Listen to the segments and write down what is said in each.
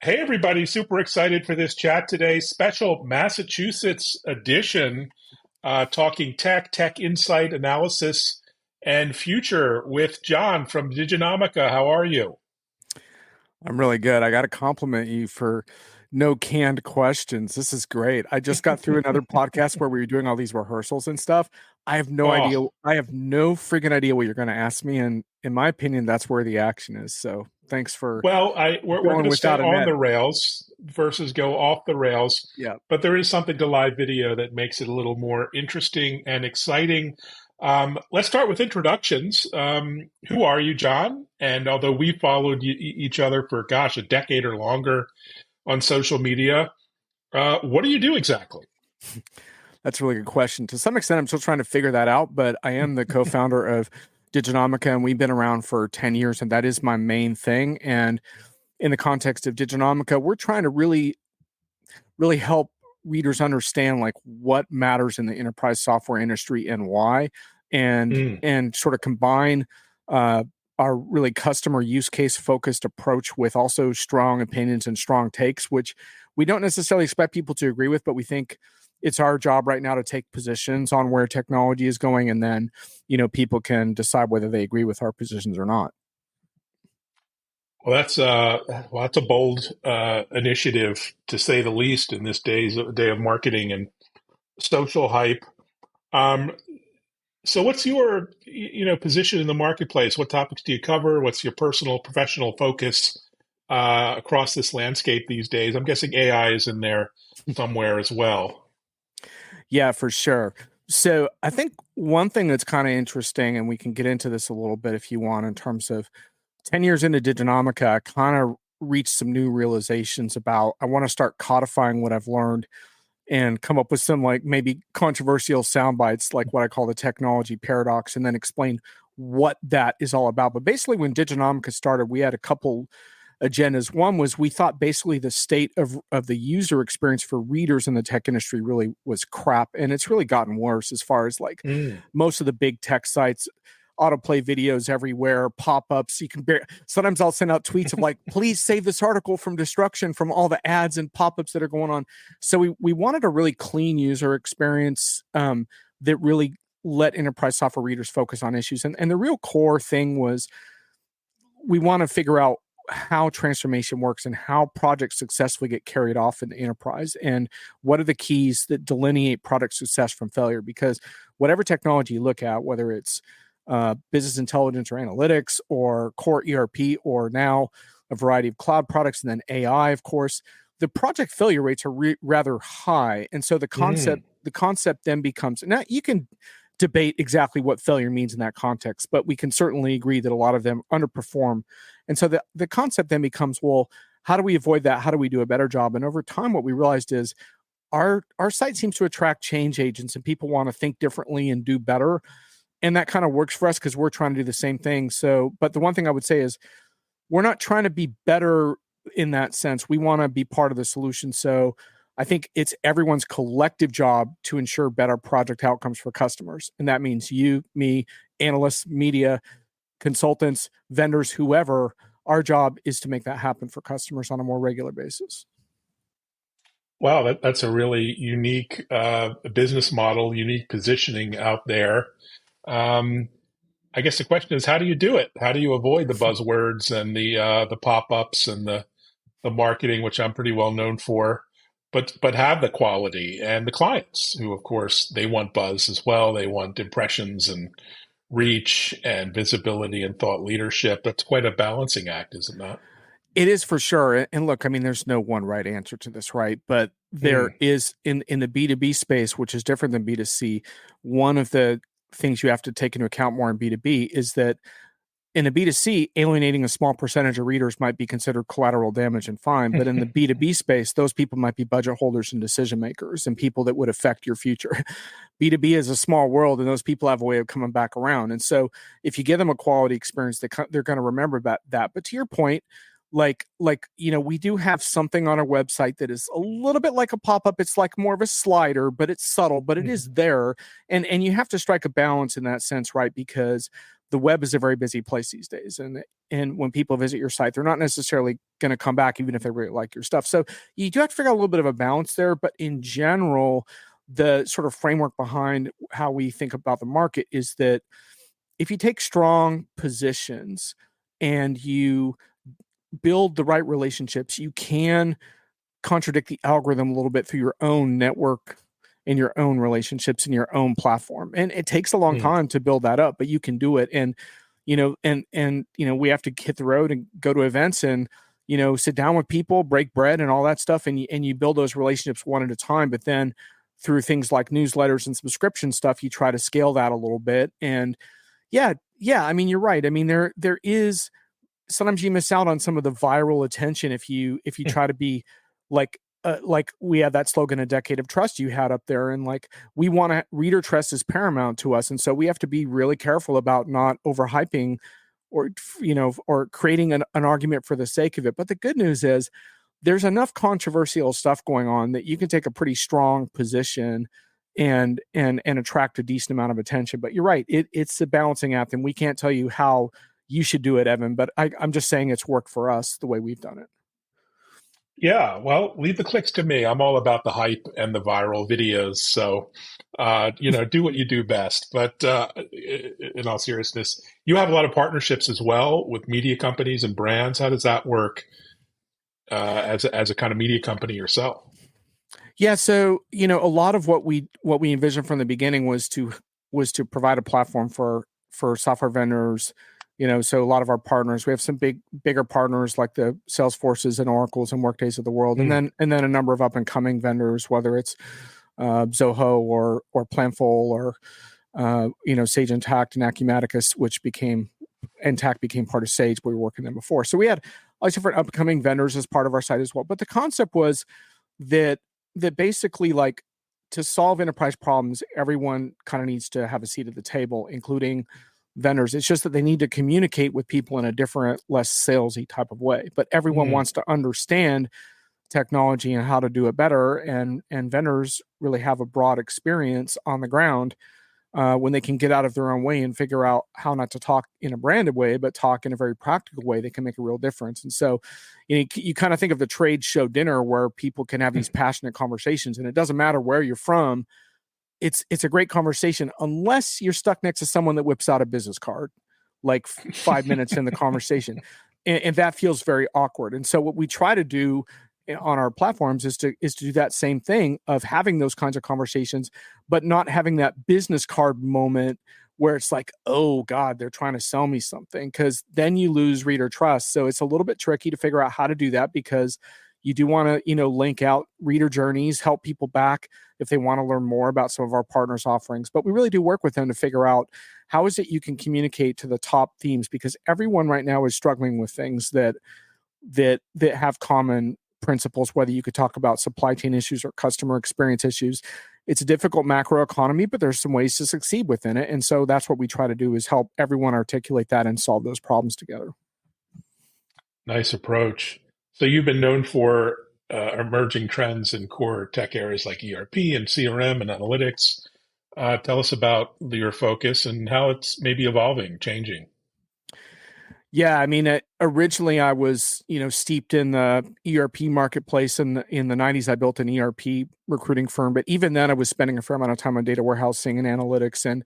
Hey, everybody, super excited for this chat today. Special Massachusetts edition, talking tech insight analysis, and future with John from Diginomica. How are you? I'm really good. I got to compliment you for no canned questions. This is great. I just got through another podcast where we were doing all these rehearsals and stuff. I have no idea. Oh, I have no freaking idea what you're going to ask me. And in my opinion, that's where the action is. So thanks for well, we're going going to stay without a on net. the rails versus go off the rails, Yeah. but there is something to live video that makes it a little more interesting and exciting. Let's start with introductions. Who are you, John? And although we followed each other for, gosh, a decade or longer on social media, what do you do exactly? That's a really good question. To some extent, I'm still trying to figure that out, but I am the co-founder of Diginomica, and we've been around for 10 years, and that is my main thing. And in the context of Diginomica, we're trying to really help readers understand like what matters in the enterprise software industry and why, and Mm. and sort of combine uh, our really customer use case focused approach with also strong opinions and strong takes, which we don't necessarily expect people to agree with, but we think it's our job right now to take positions on where technology is going, and then people can decide whether they agree with our positions or not. That's a bold initiative to say the least in this day of marketing and social hype. Um, So what's your, position in the marketplace? What topics do you cover? What's your personal, professional focus across this landscape these days? I'm guessing AI is in there somewhere as well. Yeah, for sure. So I think one thing that's kind of interesting, and we can get into this a little bit if you want, in terms of 10 years into Diginomica, I kind of reached some new realizations about I want to start codifying what I've learned and come up with some like maybe controversial sound bites, like what I call the technology paradox, and then explain what that is all about. But basically, when Diginomica started, we had a couple agendas. One was we thought basically the state of the user experience for readers in the tech industry really was crap, and it's really gotten worse as far as like Mm. most of the big tech sites autoplay videos everywhere, pop-ups. Sometimes I'll send out tweets of like, please save this article from destruction from all the ads and pop-ups that are going on. So we wanted a really clean user experience that really let enterprise software readers focus on issues. And the real core thing was we want to figure out how transformation works and how projects successfully get carried off in the enterprise, and what are the keys that delineate product success from failure. Because whatever technology you look at, whether it's business intelligence or analytics or core ERP, or now a variety of cloud products and then AI, of course, the project failure rates are rather high. And so the concept Mm. the concept then becomes, now you can debate exactly what failure means in that context, but we can certainly agree that a lot of them underperform. And so the concept then becomes, well, how do we avoid that? How do we do a better job? And over time, what we realized is our site seems to attract change agents, and people want to think differently and do better. And that kind of works for us because we're trying to do the same thing. So, but the one thing I would say is we're not trying to be better in that sense. We want to be part of the solution. So I think it's everyone's collective job to ensure better project outcomes for customers. And that means you, me, analysts, media, consultants, vendors, whoever. Our job is to make that happen for customers on a more regular basis. Wow, that's a really unique business model, unique positioning out there. Um, I guess the question is, how do you do it? How do you avoid the buzzwords and the pop-ups and the marketing, which I'm pretty well known for, but have the quality and the clients who, of course, they want buzz as well. They want impressions and reach and visibility and thought leadership. That's quite a balancing act, is it not? It is for sure. And look, I mean, there's no one right answer to this, right? But there Mm. is in the B2B space, which is different than B2C, one of the things you have to take into account more in B2B is that in a B2C, alienating a small percentage of readers might be considered collateral damage and fine. But in the B2B space, those people might be budget holders and decision makers and people that would affect your future. B2B is a small world, and those people have a way of coming back around. And so if you give them a quality experience, they're going to remember that. But to your point, we do have something on our website that is a little bit like a pop-up. It's like more of a slider, but it's subtle, but it is there. And you have to strike a balance in that sense, right? Because the web is a very busy place these days. And when people visit your site, they're not necessarily going to come back, even if they really like your stuff. So you do have to figure out a little bit of a balance there. But in general, the sort of framework behind how we think about the market is that if you take strong positions and you build the right relationships, you can contradict the algorithm a little bit through your own network and your own relationships and your own platform. And it takes a long Mm. time to build that up, but you can do it. And, we have to hit the road and go to events and, sit down with people, break bread and all that stuff. And you build those relationships one at a time. But then through things like newsletters and subscription stuff, you try to scale that a little bit. And yeah. I mean, you're right. I mean, there is, sometimes you miss out on some of the viral attention if you try to be like we had that slogan, a decade of trust, you had up there, and like we want to, reader trust is paramount to us, and so we have to be really careful about not overhyping or or creating an argument for the sake of it. But the good news is there's enough controversial stuff going on that you can take a pretty strong position and attract a decent amount of attention. But you're right, it's a balancing act, and we can't tell you how you should do it, Evan, but I'm just saying it's worked for us the way we've done it. Yeah, well, leave the clicks to me. I'm all about the hype and the viral videos. So, do what you do best. But in all seriousness, you have a lot of partnerships as well with media companies and brands. How does that work as a kind of media company yourself? Yeah, so a lot of what we envisioned from the beginning was to provide a platform for software vendors. So a lot of our partners, we have some bigger partners like the Salesforces and Oracles and Workdays of the world, Mm. and then a number of up and coming vendors, whether it's Zoho or Planful or Sage Intacct and Acumatica, which became Intact became part of Sage, but we were working them before. So we had all these different upcoming vendors as part of our site as well. But the concept was that basically, like, to solve enterprise problems, everyone kind of needs to have a seat at the table, including vendors. It's just that they need to communicate with people in a different, less salesy type of way. But everyone Mm. wants to understand technology and how to do it better. And vendors really have a broad experience on the ground when they can get out of their own way and figure out how not to talk in a branded way, but talk in a very practical way that can make a real difference. And so you kind of think of the trade show dinner where people can have these passionate conversations, and it doesn't matter where you're from. It's a great conversation unless you're stuck next to someone that whips out a business card like 5 minutes in the conversation. And that feels very awkward. And so what we try to do on our platforms is to do that same thing of having those kinds of conversations, but not having that business card moment where it's like, oh God, they're trying to sell me something, because then you lose reader trust. So it's a little bit tricky to figure out how to do that, because you do want to, link out reader journeys, help people back if they want to learn more about some of our partners' offerings. But we really do work with them to figure out how is it you can communicate to the top themes, because everyone right now is struggling with things that have common principles, whether you could talk about supply chain issues or customer experience issues. It's a difficult macro economy, but there's some ways to succeed within it. And so that's what we try to do, is help everyone articulate that and solve those problems together. Nice approach. So you've been known for emerging trends in core tech areas like ERP and CRM and analytics. Tell us about your focus and how it's maybe evolving, changing. Yeah, I mean, originally I was, steeped in the ERP marketplace. In the 90s, I built an ERP recruiting firm. But even then, I was spending a fair amount of time on data warehousing and analytics. And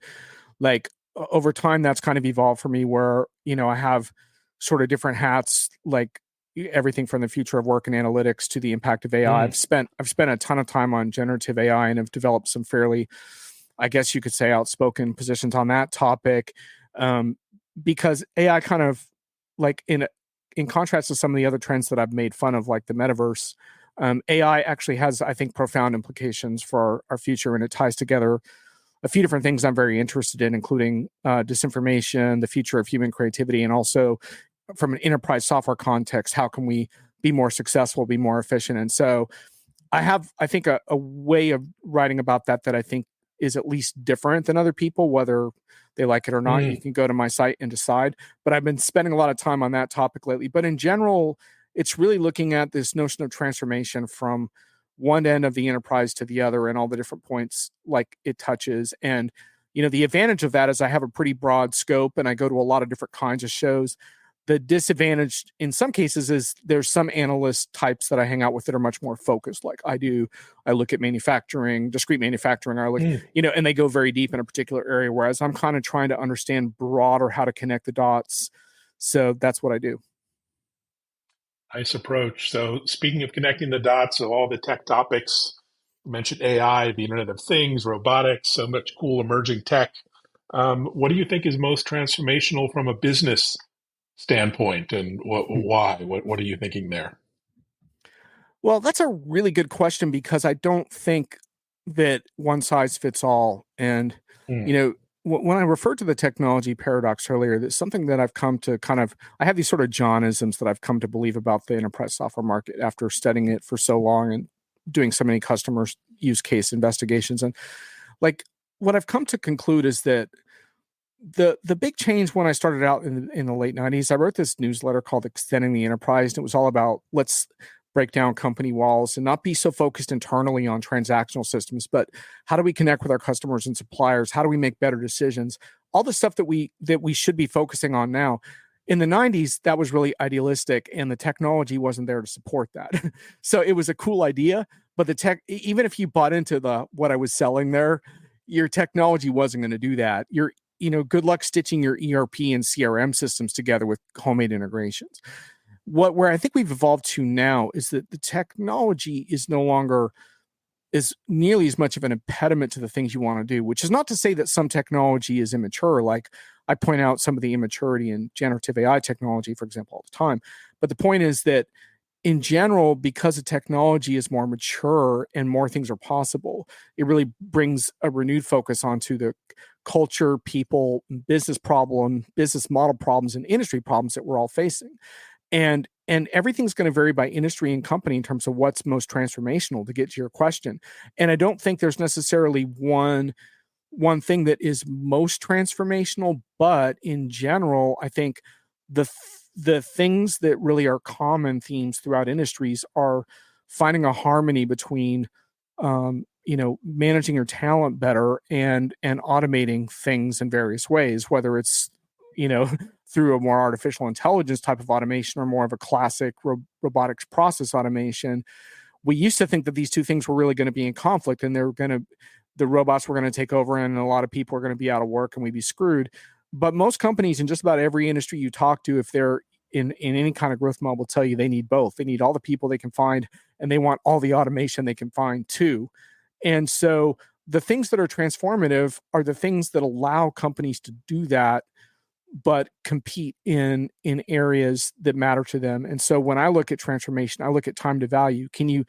like over time, that's kind of evolved for me where, I have sort of different hats, like everything from the future of work and analytics to the impact of AI. Mm. I've spent a ton of time on generative AI and have developed some fairly, I guess you could say, outspoken positions on that topic. Because AI kind of, like, in contrast to some of the other trends that I've made fun of, like the metaverse, AI actually has, I think, profound implications for our future, and it ties together a few different things I'm very interested in, including disinformation, the future of human creativity, and also from an enterprise software context, how can we be more successful, be more efficient? And so I think, a way of writing about that I think is at least different than other people, whether they like it or not. You can go to my site and decide. But I've been spending a lot of time on that topic lately. But in general, it's really looking at this notion of transformation from one end of the enterprise to the other and all the different points like it touches. And The advantage of that is I have a pretty broad scope and I go to a lot of different kinds of shows. The disadvantage in some cases is there's some analyst types that I hang out with that are much more focused. Like I look at manufacturing, discrete manufacturing, I look, and they go very deep in a particular area. Whereas I'm kind of trying to understand broader how to connect the dots. So that's what I do. Nice approach. So, speaking of connecting the dots of all the tech topics, you mentioned AI, the Internet of Things, robotics, so much cool emerging tech. What do you think is most transformational from a business standpoint, and why? What are you thinking there? Well, that's a really good question because I don't think that one size fits all. And, Mm, you know, when I referred to the technology paradox earlier, that's something that I've come to I have these sort of Johnisms that I've come to believe about the enterprise software market after studying it for so long and doing so many customers use case investigations. And like what I've come to conclude is that the big change when I started out in the late 90s, I wrote this newsletter called Extending the Enterprise. And it was all about let's break down company walls and not be so focused internally on transactional systems, but how do we connect with our customers and suppliers? How do we make better decisions? All the stuff that we should be focusing on now. In the 90s, that was really idealistic and the technology wasn't there to support that. So it was a cool idea, but the tech, even if you bought into what I was selling there, your technology wasn't going to do that. Good luck stitching your ERP and CRM systems together with homemade integrations. Where I think we've evolved to now is that the technology is no longer is nearly as much of an impediment to the things you want to do, which is not to say that some technology is immature. Like I point out some of the immaturity in generative AI technology, for example, all the time. But the point is that in general, because the technology is more mature and more things are possible, it really brings a renewed focus onto the culture, people, business model problems, and industry problems that we're all facing. And everything's going to vary by industry and company in terms of what's most transformational, to get to your question. And I don't think there's necessarily one thing that is most transformational, but in general, I think the things that really are common themes throughout industries are finding a harmony between managing your talent better and automating things in various ways, whether it's through a more artificial intelligence type of automation or more of a classic robotics process automation. We used to think that these two things were really going to be in conflict and the robots were going to take over and a lot of people are going to be out of work and we'd be screwed. But most companies in just about every industry you talk to, if they're in any kind of growth mode, will tell you they need both. They need all the people they can find and they want all the automation they can find too. And so the things that are transformative are the things that allow companies to do that but compete in areas that matter to them. And so when I look at transformation, I look at time to value. Can you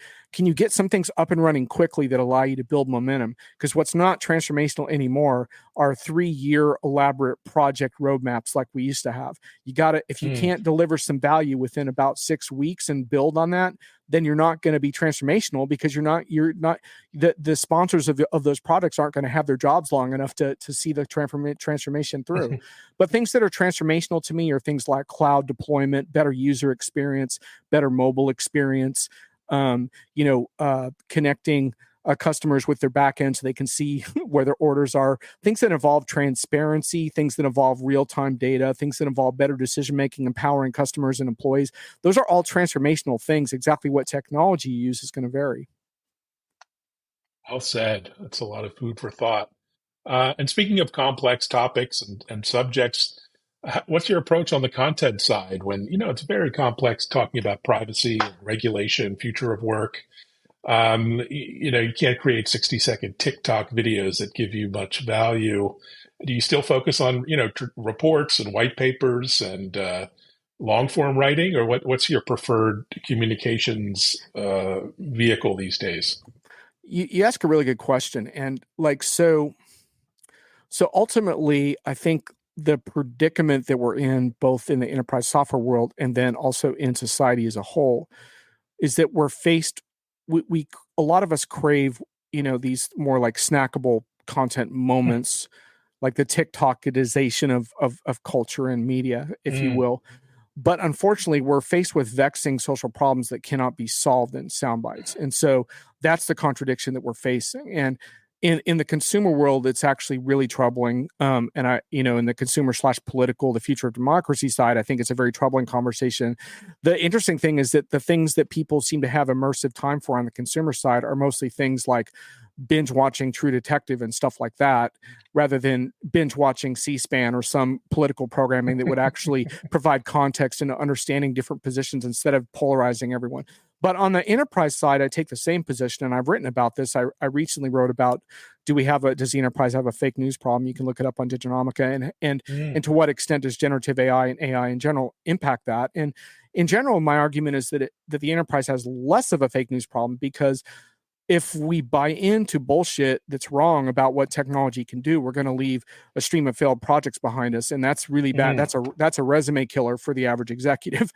get some things up and running quickly that allow you to build momentum? Because what's not transformational anymore are 3-year elaborate project roadmaps like we used to have. You got to, if you can't deliver some value within about 6 weeks and build on that, then you're not going to be transformational because you're not the sponsors of those products aren't going to have their jobs long enough to see the transformation through. But things that are transformational to me are things like cloud deployment, better user experience, better mobile experience, connecting customers with their backend so they can see where their orders are, things that involve transparency, things that involve real-time data, things that involve better decision-making, empowering customers and employees. Those are all transformational things. Exactly what technology you use is going to vary. Well said. That's a lot of food for thought. And speaking of complex topics and subjects, what's your approach on the content side when, it's very complex talking about privacy and regulation, future of work? You can't create 60-second TikTok videos that give you much value. Do you still focus on, reports and white papers and long form writing, or what's your preferred communications vehicle these days? You ask a really good question. And so ultimately, I think the predicament that we're in, both in the enterprise software world and then also in society as a whole, is that we're faced. We a lot of us crave, these more like snackable content moments, like the TikTokization of culture and media, if you Mm, will. But unfortunately, we're faced with vexing social problems that cannot be solved in sound bites. And so that's the contradiction that we're facing. And in the consumer world, it's actually really troubling. And in the consumer / political, the future of democracy side, I think it's a very troubling conversation. The interesting thing is that the things that people seem to have immersive time for on the consumer side are mostly things like binge watching True Detective and stuff like that, rather than binge watching C-SPAN or some political programming that would actually provide context and understanding different positions instead of polarizing everyone. But on the enterprise side, I take the same position, and I've written about this. I recently wrote about, does the enterprise have a fake news problem? You can look it up on Diginomica, and to what extent does generative AI and AI in general impact that? And in general, my argument is that the enterprise has less of a fake news problem, because if we buy into bullshit that's wrong about what technology can do, we're going to leave a stream of failed projects behind us, and that's really bad. That's a resume killer for the average executive.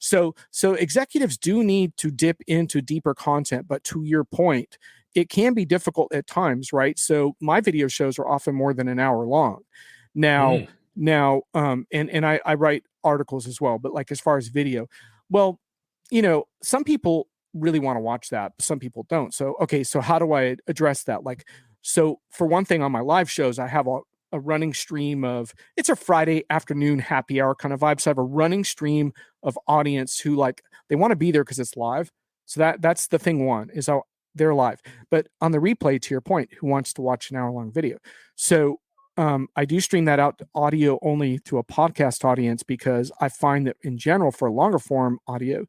So executives do need to dip into deeper content, but to your point, it can be difficult at times, right? So my video shows are often more than an hour long. Now, I write articles as well, but like as far as video, well, some people really want to watch that, some people don't. So how do I address that? Like, so for one thing, on my live shows, I have a running stream of, it's a Friday afternoon happy hour kind of vibe. So I have a running stream of audience who, like, they want to be there because it's live. So that's the thing. One is how they're live, but on the replay, to your point, who wants to watch an hour long video? So I do stream that out to audio only to a podcast audience, because I find that in general, for longer form audio,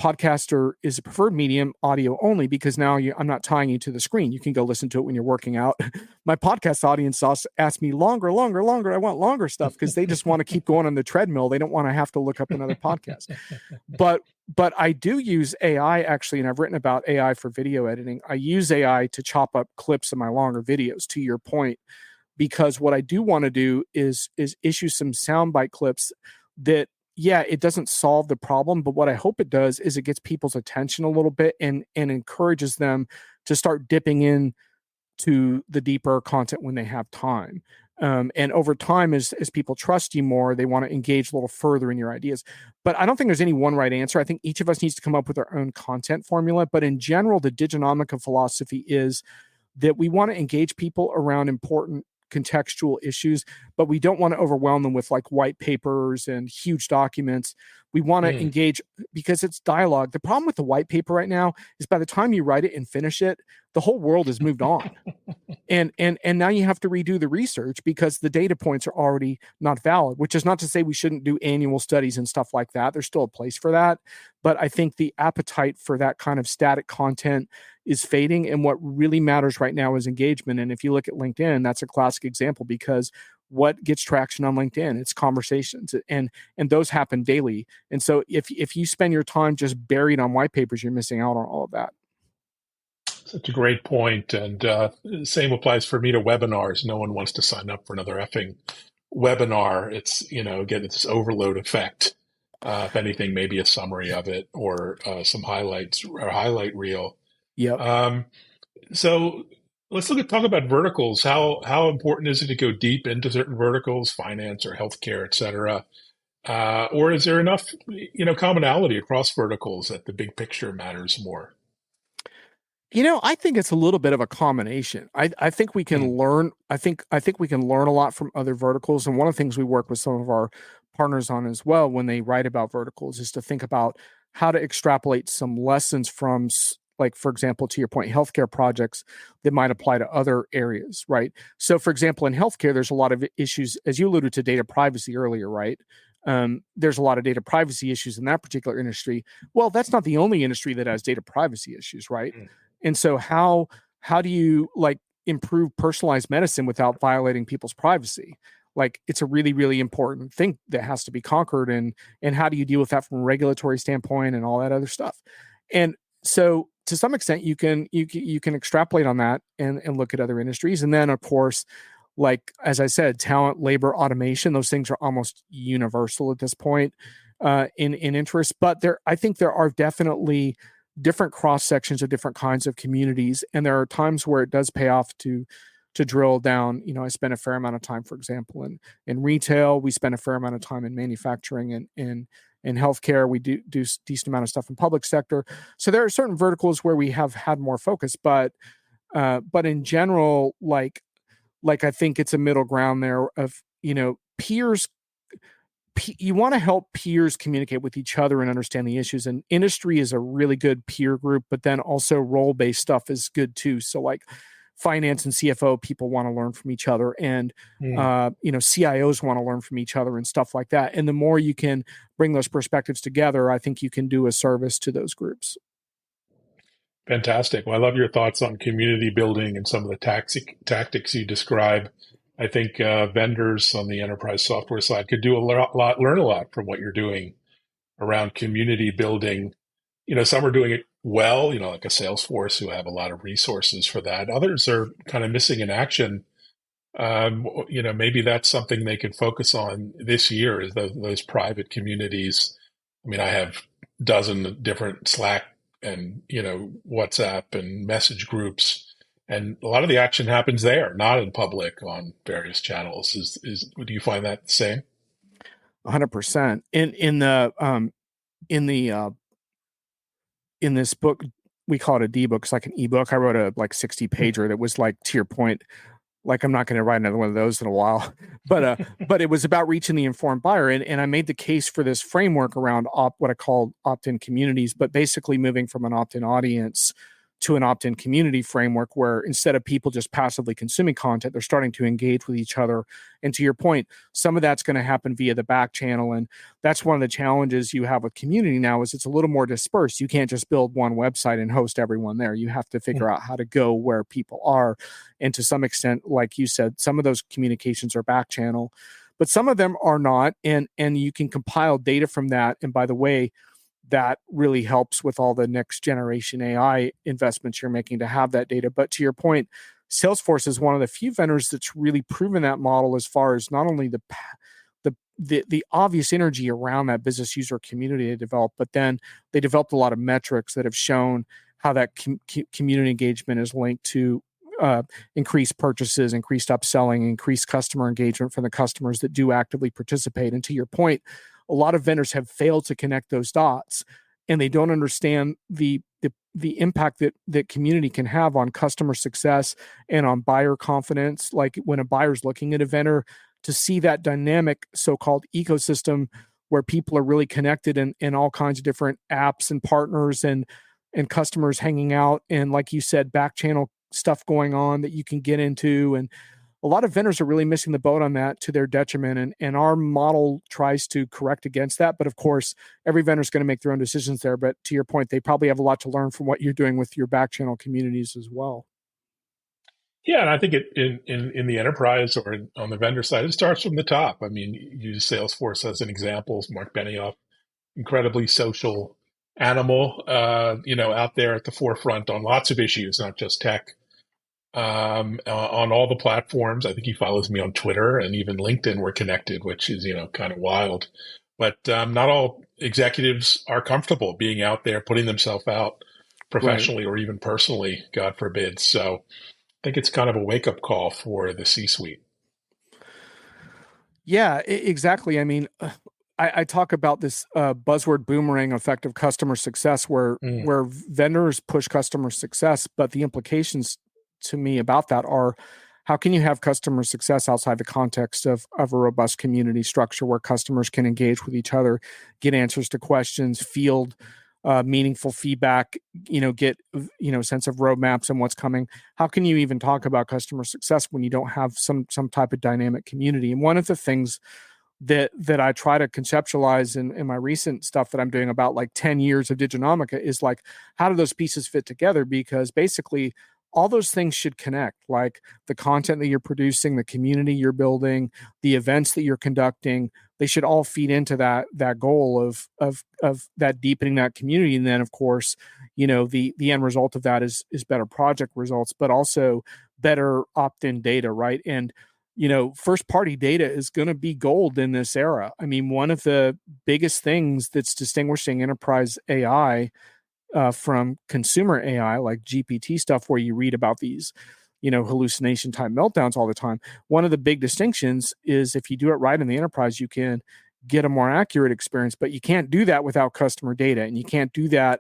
podcaster is a preferred medium, audio only, because now I'm not tying you to the screen. You can go listen to it when you're working out. My podcast audience asks me longer. I want longer stuff, because they just want to keep going on the treadmill. They don't want to have to look up another podcast. But I do use AI, actually, and I've written about AI for video editing. I use AI to chop up clips of my longer videos, to your point, because what I do want to do is issue some soundbite clips that, yeah, it doesn't solve the problem, but what I hope it does is it gets people's attention a little bit, and encourages them to start dipping in to the deeper content when they have time. And over time, as people trust you more, they want to engage a little further in your ideas. But I don't think there's any one right answer. I think each of us needs to come up with our own content formula. But in general, the Diginomica philosophy is that we want to engage people around important contextual issues, but we don't want to overwhelm them with like white papers and huge documents. We want to engage, because it's dialogue. The problem with the white paper right now is, by the time you write it and finish it, the whole world has moved on. And now you have to redo the research, because the data points are already not valid, which is not to say we shouldn't do annual studies and stuff like that. There's still a place for that. But I think the appetite for that kind of static content is fading. And what really matters right now is engagement. And if you look at LinkedIn, that's a classic example, because what gets traction on LinkedIn? It's conversations, and those happen daily. And so if you spend your time just buried on white papers, you're missing out on all of that. Such a great point. And same applies for me to webinars. No one wants to sign up for another effing webinar. It's, again, it's this overload effect. If anything, maybe a summary of it, or some highlights or highlight reel. Yep. So let's talk about verticals. How important is it to go deep into certain verticals, finance or healthcare, et cetera? Or is there enough, commonality across verticals that the big picture matters more? I think it's a little bit of a combination. I think we can learn. I think we can learn a lot from other verticals. And one of the things we work with some of our partners on as well, when they write about verticals, is to think about how to extrapolate some lessons from, like, for example, to your point, healthcare projects that might apply to other areas, right? So, for example, in healthcare, there's a lot of issues, as you alluded to data privacy earlier, right? There's a lot of data privacy issues in that particular industry. Well, that's not the only industry that has data privacy issues, right? And so how do you, like, improve personalized medicine without violating people's privacy? Like, it's a really, really important thing that has to be conquered. And how do you deal with that from a regulatory standpoint and all that other stuff? And so to some extent, you can extrapolate on that and look at other industries. And then, of course, like, as I said, talent, labor, automation, those things are almost universal at this point in interest. But I think there are definitely different cross sections of different kinds of communities, and there are times where it does pay off to drill down. I spent a fair amount of time, for example, in retail. We spend a fair amount of time in manufacturing and in healthcare. We do decent amount of stuff in public sector. So there are certain verticals where we have had more focus, but But in general, like I think it's a middle ground there of, peers. You want to help peers communicate with each other and understand the issues. And industry is a really good peer group, but then also role-based stuff is good too. So like finance and CFO people want to learn from each other, and Mm. CIOs want to learn from each other and stuff like that. And the more you can bring those perspectives together, I think you can do a service to those groups. Fantastic. Well, I love your thoughts on community building and some of the tactics you describe. I think vendors on the enterprise software side could do learn a lot from what you're doing around community building. Some are doing it well, like a Salesforce who have a lot of resources for that. Others are kind of missing in action. Maybe that's something they could focus on this year is those private communities. I mean, I have dozen different Slack and, WhatsApp and message groups, and a lot of the action happens there, not in public on various channels. Do you find that the same? 100%. In this book, we call it a D book. It's like an ebook. I wrote a like 60 pager that was like, to your point, like I'm not going to write another one of those in a while, but it was about reaching the informed buyer, and I made the case for this framework around what I call opt-in communities, but basically moving from an opt-in audience to an opt-in community framework where instead of people just passively consuming content, they're starting to engage with each other. And to your point, some of that's going to happen via the back channel. And that's one of the challenges you have with community now is it's a little more dispersed. You can't just build one website and host everyone there. You have to figure out how to go where people are. And to some extent, like you said, some of those communications are back channel, but some of them are not. And you can compile data from that. And by the way, that really helps with all the next generation AI investments you're making to have that data. But to your point, Salesforce is one of the few vendors that's really proven that model as far as not only the obvious energy around that business user community they developed, but then they developed a lot of metrics that have shown how that community engagement is linked to increased purchases, increased upselling, increased customer engagement from the customers that do actively participate. And to your point, a lot of vendors have failed to connect those dots, and they don't understand the impact that community can have on customer success and on buyer confidence. Like when a buyer's looking at a vendor, to see that dynamic so-called ecosystem where people are really connected in all kinds of different apps and partners and customers hanging out, and like you said, back channel stuff going on that you can get into. And a lot of vendors are really missing the boat on that to their detriment. And our model tries to correct against that. But of course, every vendor is going to make their own decisions there. But to your point, they probably have a lot to learn from what you're doing with your back channel communities as well. Yeah, and I think in the enterprise or on the vendor side, it starts from the top. I mean, use Salesforce as an example. Mark Benioff, incredibly social animal, out there at the forefront on lots of issues, not just tech. On all the platforms. I think he follows me on Twitter and even LinkedIn. We're connected, which is, kind of wild. But not all executives are comfortable being out there, putting themselves out professionally or even personally, God forbid. So I think it's kind of a wake up call for the C-suite. Yeah, exactly. I mean, I talk about this buzzword boomerang effect of customer success, where vendors push customer success, but the implications to me about that are, how can you have customer success outside the context of a robust community structure where customers can engage with each other, get answers to questions, field meaningful feedback, get sense of roadmaps and what's coming? How can you even talk about customer success when you don't have some type of dynamic community? And one of the things that I try to conceptualize in my recent stuff that I'm doing about like 10 years of Diginomica is like, how do those pieces fit together? Because basically all those things should connect, like the content that you're producing, the community you're building, the events that you're conducting. They should all feed into that goal of that deepening that community. And then of course, the end result of that is better project results, but also better opt-in data, right? And first party data is going to be gold in this era. I mean, one of the biggest things that's distinguishing enterprise AI from consumer AI, like GPT stuff, where you read about these, hallucination type meltdowns all the time. One of the big distinctions is if you do it right in the enterprise, you can get a more accurate experience, but you can't do that without customer data. And you can't do that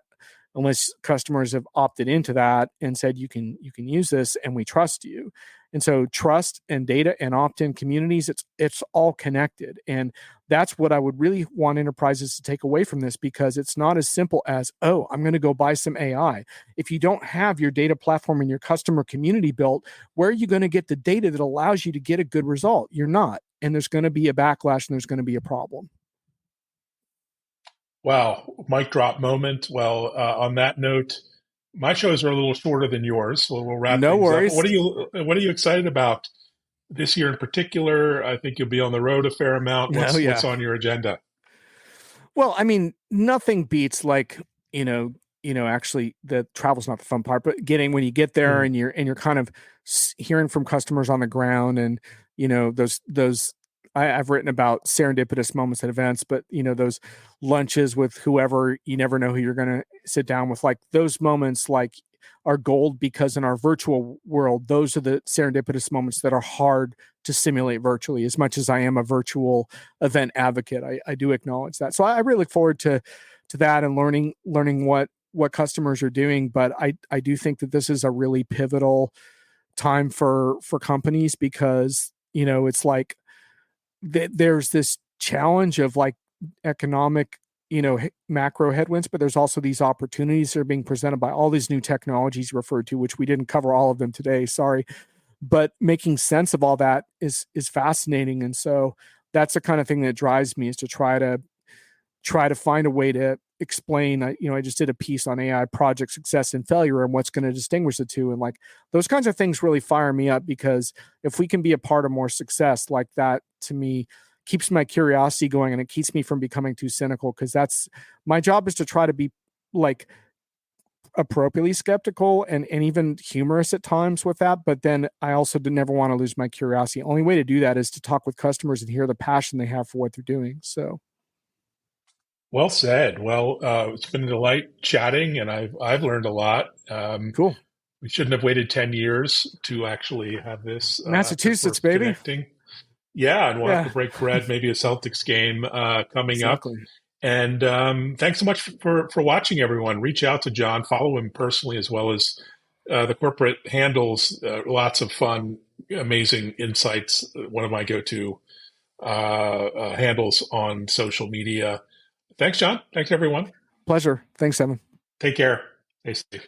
unless customers have opted into that and said you can use this and we trust you. And so trust and data and opt-in communities, it's all connected. And that's what I would really want enterprises to take away from this, because it's not as simple as, oh, I'm going to go buy some AI. If you don't have your data platform and your customer community built, where are you going to get the data that allows you to get a good result? You're not. And there's going to be a backlash and there's going to be a problem. Wow, mic drop moment. Well, on that note, my shows are a little shorter than yours, so we'll wrap No things up. worries. What are you excited about this year in particular? I think you'll be on the road a fair amount. Oh, What's yeah. on your agenda? Well, I mean, nothing beats like, actually the travel's not the fun part, but getting when you get there Hmm. and you're kind of hearing from customers on the ground, and those I've written about serendipitous moments at events, but those lunches with whoever you never know who you're going to sit down with, like those moments, like are gold, because in our virtual world, those are the serendipitous moments that are hard to simulate virtually. As much as I am a virtual event advocate, I do acknowledge that. So I really look forward to that and learning what customers are doing. But I do think that this is a really pivotal time for companies, because it's like there's this challenge of like economic macro headwinds, but there's also these opportunities that are being presented by all these new technologies referred to, which we didn't cover all of them today, sorry. But making sense of all that is fascinating. And so that's the kind of thing that drives me, is to try to find a way to explain. I just did a piece on AI project success and failure and what's going to distinguish the two. And like those kinds of things really fire me up, because if we can be a part of more success, like that to me keeps my curiosity going, and it keeps me from becoming too cynical, because that's my job, is to try to be like appropriately skeptical and even humorous at times with that. But then I also never want to lose my curiosity. The only way to do that is to talk with customers and hear the passion they have for what they're doing. So Well said. Well, it's been a delight chatting, and I've learned a lot. cool. We shouldn't have waited 10 years to actually have this Massachusetts, first baby. connecting. Yeah, and we'll have to Yeah, break bread, maybe a Celtics game coming up. exactly. And thanks so much for watching, everyone. Reach out to John, follow him personally, as well as the corporate handles. Lots of fun, amazing insights. One of my go-to handles on social media. Thanks, John. Thanks, everyone. Pleasure. Thanks, Evan. Take care. Stay safe.